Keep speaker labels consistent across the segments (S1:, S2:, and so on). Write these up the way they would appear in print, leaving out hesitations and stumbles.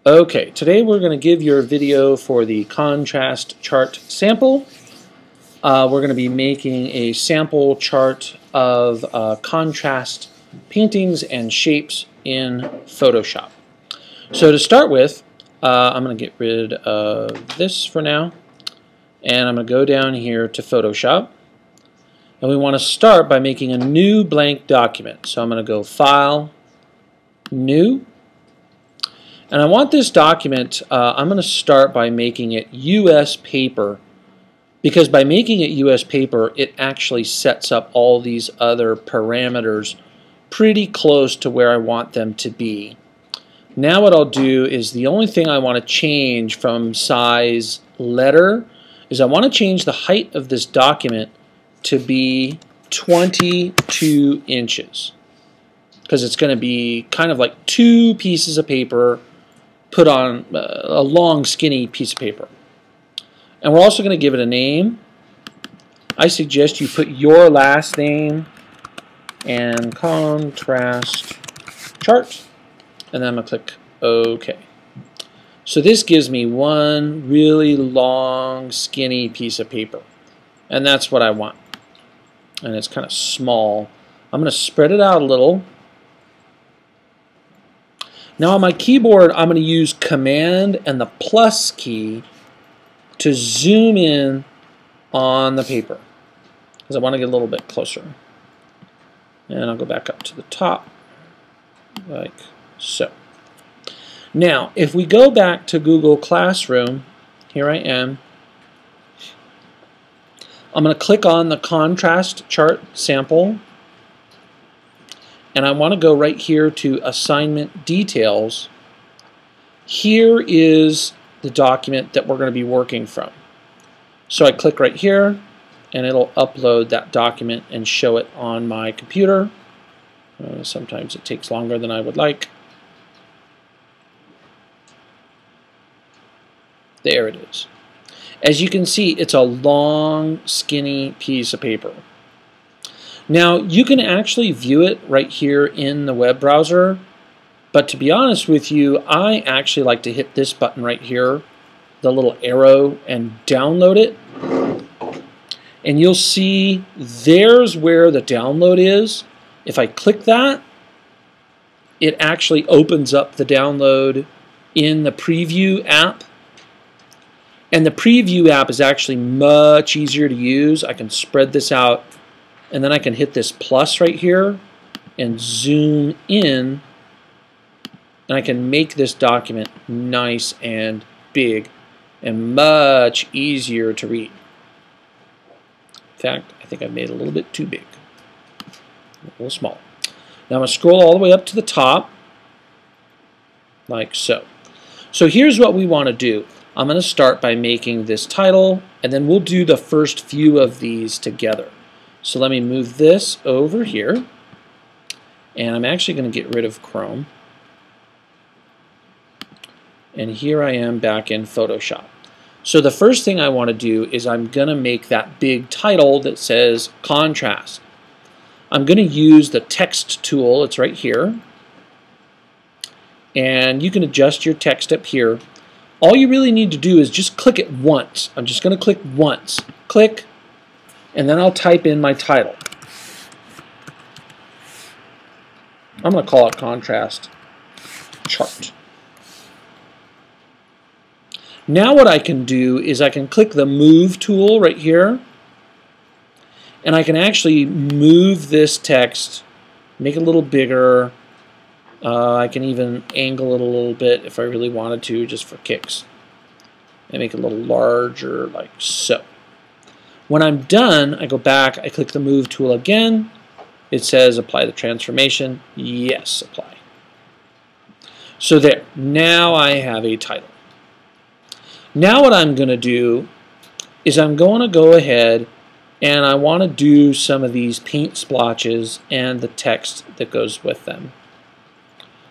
S1: Okay, today we're going to give you a video for the contrast chart sample. We're going to be making a sample chart of contrast paintings and shapes in Photoshop. So to start with, I'm going to get rid of this for now, and I'm going to go down here to Photoshop. And we want to start by making a new blank document. So I'm going to go File, New. And I want this document, I'm going to start by making it US paper, because by making it US paper, it actually sets up all these other parameters pretty close to where I want them to be. Now what I'll do is the only thing I want to change from size letter is I want to change the height of this document to be 22 inches, because it's going to be kind of like two pieces of paper put on a long skinny piece of paper. And we're also going to give it a name. I suggest you put your last name and contrast chart, and then I'm going to click OK. So this gives me one really long skinny piece of paper, and that's what I want. And it's kind of small. I'm going to spread it out a little. Now on my keyboard, I'm going to use Command and the plus key to zoom in on the paper, because I want to get a little bit closer. And I'll go back up to the top, like so. Now, if we go back to Google Classroom, here I am. I'm going to click on the contrast chart sample. And I want to go right here to Assignment Details. Here is the document that we're going to be working from. So I click right here, and it'll upload that document and show it on my computer. Sometimes it takes longer than I would like. There it is. As you can see, it's a long, skinny piece of paper. Now, you can actually view it right here in the web browser, but to be honest with you, I actually like to hit this button right here, the little arrow, and download it. And you'll see there's where the download is. If I click that, it actually opens up the download in the Preview app. And the Preview app is actually much easier to use. I can spread this out, and then I can hit this plus right here and zoom in, and I can make this document nice and big and much easier to read. In fact, I think I've made it a little bit too big, a little small. Now I'm going to scroll all the way up to the top, like so. So here's what we want to do. I'm going to start by making this title, and then we'll do the first few of these together. So let me move this over here, and I'm actually going to get rid of Chrome. And here I am back in Photoshop. So the first thing I want to do is I'm going to make that big title that says contrast. I'm going to use the text tool. It's right here. And you can adjust your text up here. All you really need to do is just click it once. I'm just going to click once. Click. And then I'll type in my title. I'm going to call it contrast chart. Now what I can do is I can click the move tool right here, and I can actually move this text, make it a little bigger. I can even angle it a little bit if I really wanted to, just for kicks, and make it a little larger, like so. When I'm done, I go back, I click the Move tool again. It says apply the transformation. Yes, apply. So there, now I have a title. Now what I'm going to do is I'm going to go ahead and I want to do some of these paint splotches and the text that goes with them.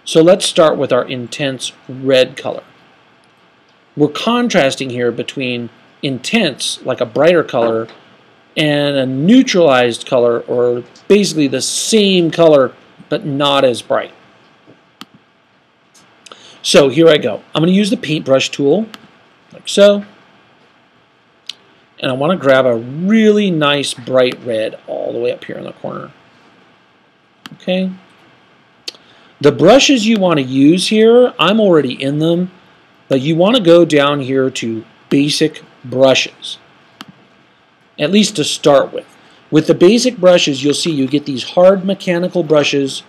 S1: So let's start with our intense red color. We're contrasting here between intense, like a brighter color, and a neutralized color, or basically the same color but not as bright. So here I go. I'm going to use the paintbrush tool, like so. And I want to grab a really nice bright red all the way up here in the corner. Okay. The brushes you want to use here, I'm already in them, but you want to go down here to basic brushes, at least to start with. With the basic brushes, you'll see you get these hard mechanical brushes,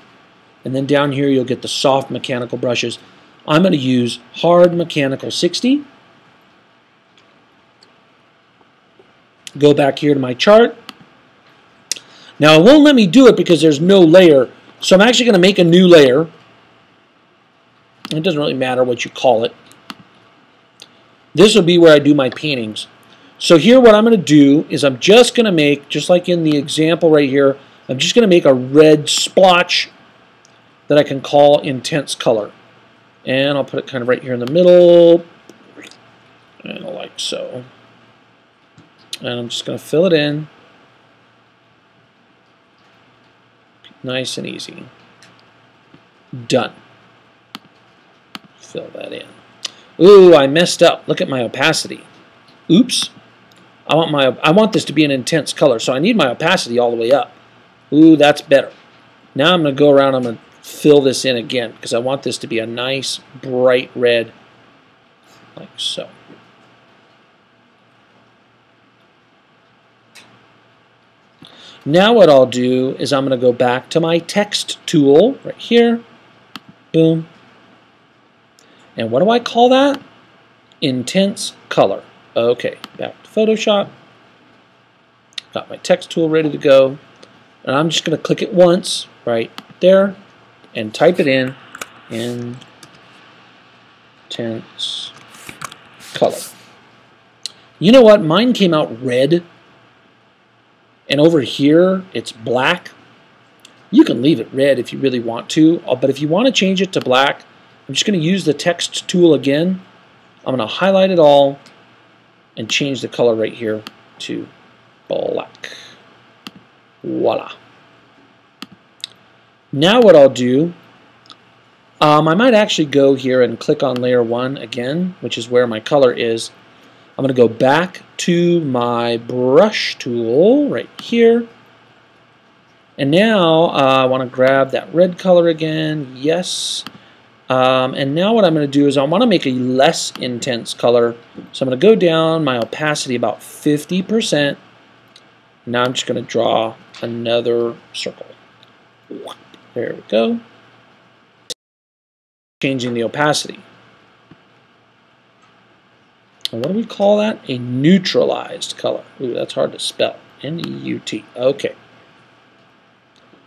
S1: and then down here you'll get the soft mechanical brushes. I'm going to use hard mechanical 60. Go back here to my chart. Now it won't let me do it because there's no layer, so I'm actually going to make a new layer. It doesn't really matter what you call it. This will be where I do my paintings. So here what I'm going to do is I'm just going to make, just like in the example right here, I'm just going to make a red splotch that I can call intense color. And I'll put it kind of right here in the middle, and like so. And I'm just going to fill it in. Nice and easy. Done. Fill that in. Ooh, I messed up. Look at my opacity. Oops. I want this to be an intense color, so I need my opacity all the way up. Ooh, that's better. Now I'm going to go around, I'm going to fill this in again because I want this to be a nice bright red, like so. Now what I'll do is I'm going to go back to my text tool right here. Boom. And what do I call that? Intense color. Okay, back to Photoshop. Got my text tool ready to go. And I'm just going to click it once right there and type it in intense color. You know what? Mine came out red. And over here, it's black. You can leave it red if you really want to, but if you want to change it to black, I'm just going to use the text tool again. I'm going to highlight it all and change the color right here to black. Voila. Now what I'll do, I might actually go here and click on layer 1 again, which is where my color is. I'm going to go back to my brush tool right here. And now I want to grab that red color again. Yes. And now what I'm going to do is I want to make a less intense color. So I'm going to go down my opacity about 50%. Now I'm just going to draw another circle. There we go. Changing the opacity. And what do we call that? A neutralized color. Ooh, that's hard to spell. N-E-U-T. Okay.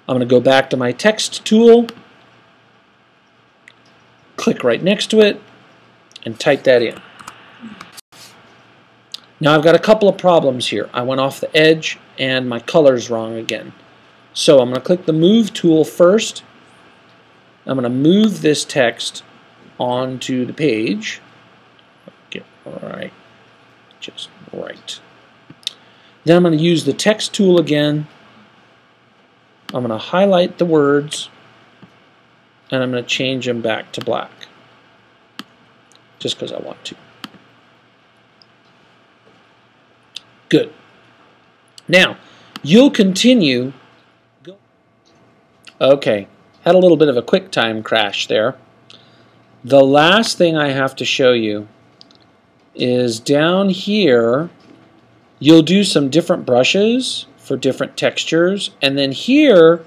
S1: I'm going to go back to my text tool, click right next to it, and type that in. Now I've got a couple of problems here. I went off the edge and my color's wrong again. So I'm going to click the Move tool first. I'm going to move this text onto the page. Get right, just right. Then I'm going to use the text tool again. I'm going to highlight the words and I'm going to change them back to black just because I want to. Good. Now, you'll continue. Okay, had a little bit of a QuickTime crash there. The last thing I have to show you is down here, you'll do some different brushes for different textures, and then here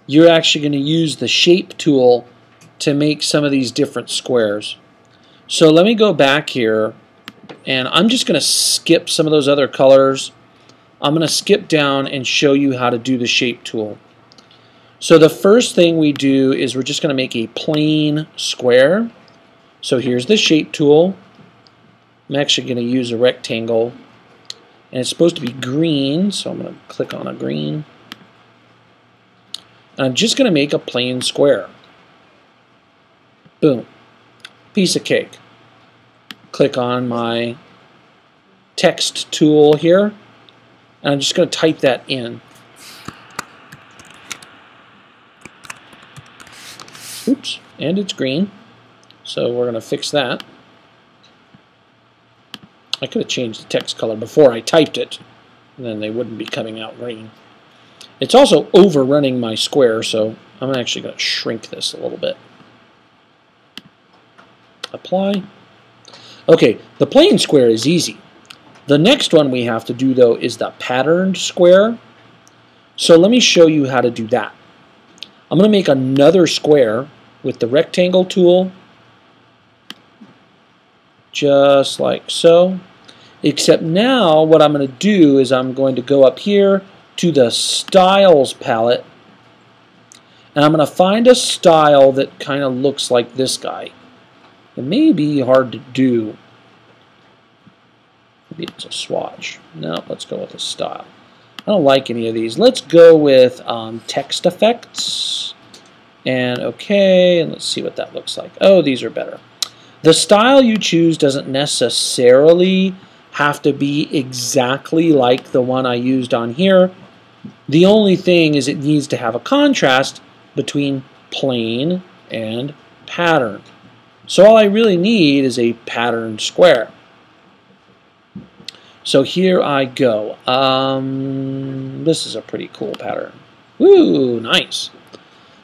S1: you're actually going to use the shape tool to make some of these different squares. So let me go back here, and I'm just going to skip some of those other colors. I'm going to skip down and show you how to do the shape tool. So the first thing we do is we're just going to make a plain square. So here's the shape tool. I'm actually going to use a rectangle. And it's supposed to be green, so I'm going to click on a green. And I'm just going to make a plain square. Boom. Piece of cake. Click on my text tool here. And I'm just going to type that in. Oops. And it's green. So we're going to fix that. I could have changed the text color before I typed it, and then they wouldn't be coming out green. It's also overrunning my square, so I'm actually going to shrink this a little bit. Apply. Okay, the plain square is easy. The next one we have to do, though, is the patterned square. So let me show you how to do that. I'm going to make another square with the rectangle tool, just like so. Except now what I'm going to do is I'm going to go up here to the Styles palette, and I'm going to find a style that kind of looks like this guy. It may be hard to do. Maybe it's a swatch. No, let's go with a style. I don't like any of these. Let's go with text effects. And okay, and let's see what that looks like. Oh, these are better. The style you choose doesn't necessarily have to be exactly like the one I used on here. The only thing is it needs to have a contrast between plain and pattern. So all I really need is a patterned square. So here I go. This is a pretty cool pattern. Woo, nice.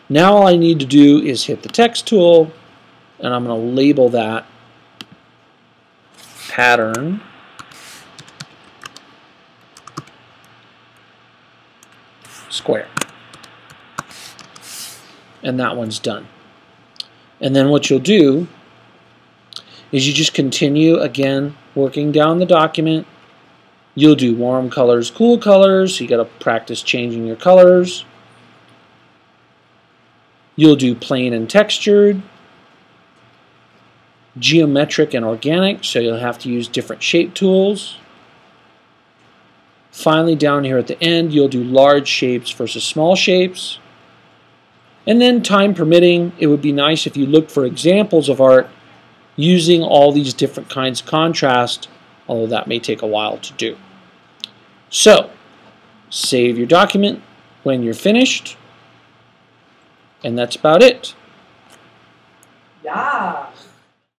S1: Now all I need to do is hit the text tool, and I'm going to label that pattern. Square. And that one's done. And then what you'll do is you just continue, again, working down the document. You'll do warm colors, cool colors. So you got to practice changing your colors. You'll do plain and textured, geometric and organic, so you'll have to use different shape tools. Finally, down here at the end, you'll do large shapes versus small shapes. And then, time permitting, it would be nice if you looked for examples of art using all these different kinds of contrast, although that may take a while to do. So, save your document when you're finished, and that's about it.
S2: Yeah.